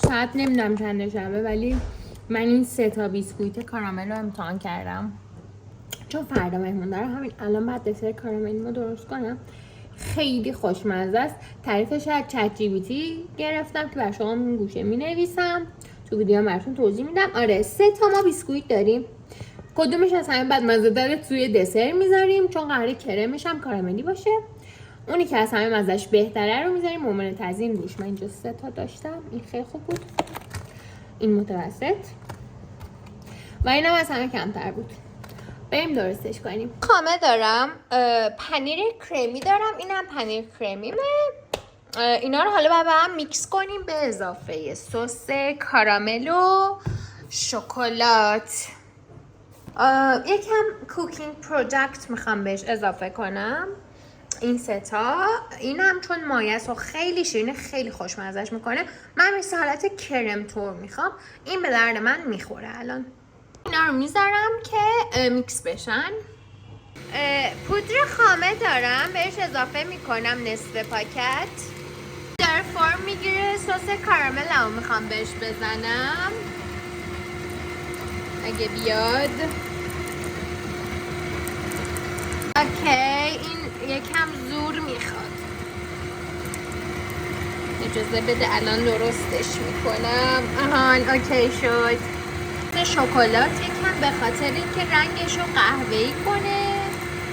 ساعت نمیدونم چند شبه، ولی من این 3 تا بیسکویت کارامل رو امتحان کردم چون فردا مهمون دارم. همین الان بعد دسر کاراملیمو درست کنم. خیلی خوشمزه است. تعریفش از چت جی پی تی گرفتم که بر شما این گوشه مینویسم، تو ویدیو براتون توضیح میدم. آره 3 تا ما بیسکویت داریم. کدومش از همه بعد مزه داره توی دسر میذاریم چون قراره کرمش هم کاراملی باشه. اونی که از همه مزهش بهتره رو میذاریم مؤمن تزیین روش. من اینجا 3 تا داشتم، این خیلی خوب بود، این متوسط و اینم از همه کمتر بود. بریم درستش کنیم. خامه دارم، پنیر کرمی دارم، اینم پنیر کرمیمه. اینا رو حالا باید هم میکس کنیم به اضافه سس کارامل و شکلات. یکم کوکینگ پروداکت میخوام بهش اضافه کنم. این 3 تا، اینم چون مایه است و خیلی شیرینه خیلی خوشمزهش میکنه. من مثل حالت کرم تور میخوام. این به درد من میخوره. الان اینا رو میذارم که میکس بشن. پودر خامه دارم، بهش اضافه میکنم نصف پاکت. در فرم میگیره. سس کارامل رو میخوام بهش بزنم اگه بیاد. اوکی، این یکم زور میخواد. اجازه بده الان درستش میکنم. آهان اوکی شد. شکلات یکم به خاطر اینکه رنگش رو قهوه‌ای کنه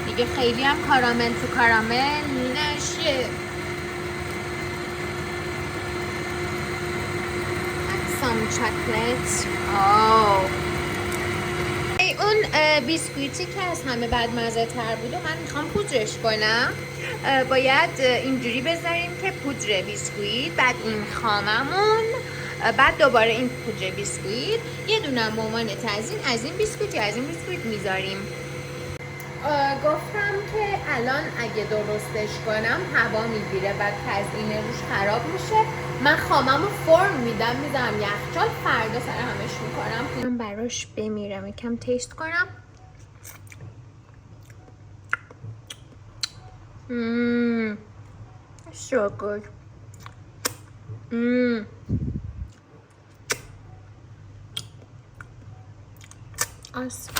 دیگه، خیلی هم کارامل تو کارامل نشه. some chocolate. اون بیسکویتی که از همه بعد مزه تر بود و من میخوام پودرش کنم. باید اینجوری بذاریم که پودر بیسکویت، بعد این خاممون، بعد دوباره این پودر بیسکویت، یه دونه مامان تزیین از این بیسکویت یا از این بیسکویت میذاریم. گفتم که الان اگه درستش کنم هوا میگیره و تزیین روش خراب میشه. من خاممو فرم میدم میذارم یخچال، فردا سر همش میکنم. من براش بمیرم یکم تیست کنم. so good. Awesome.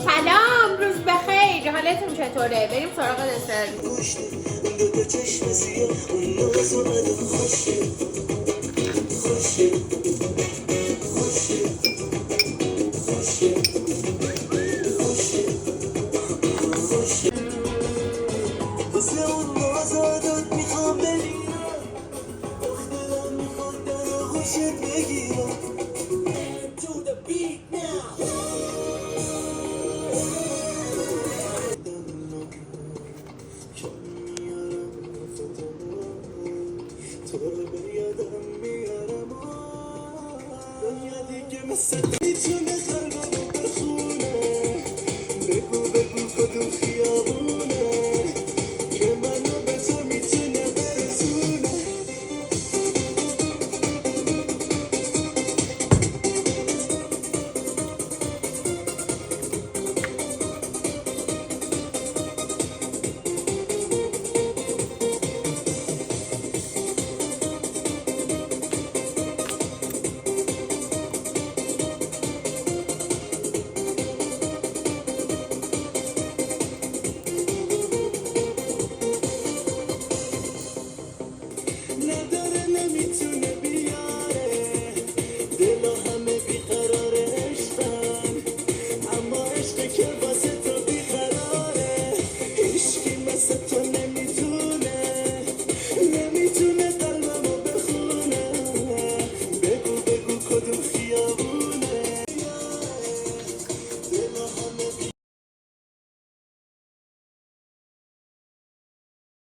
سلام، روز بخیر. حالتون چطوره؟ بریم سراغ دسر.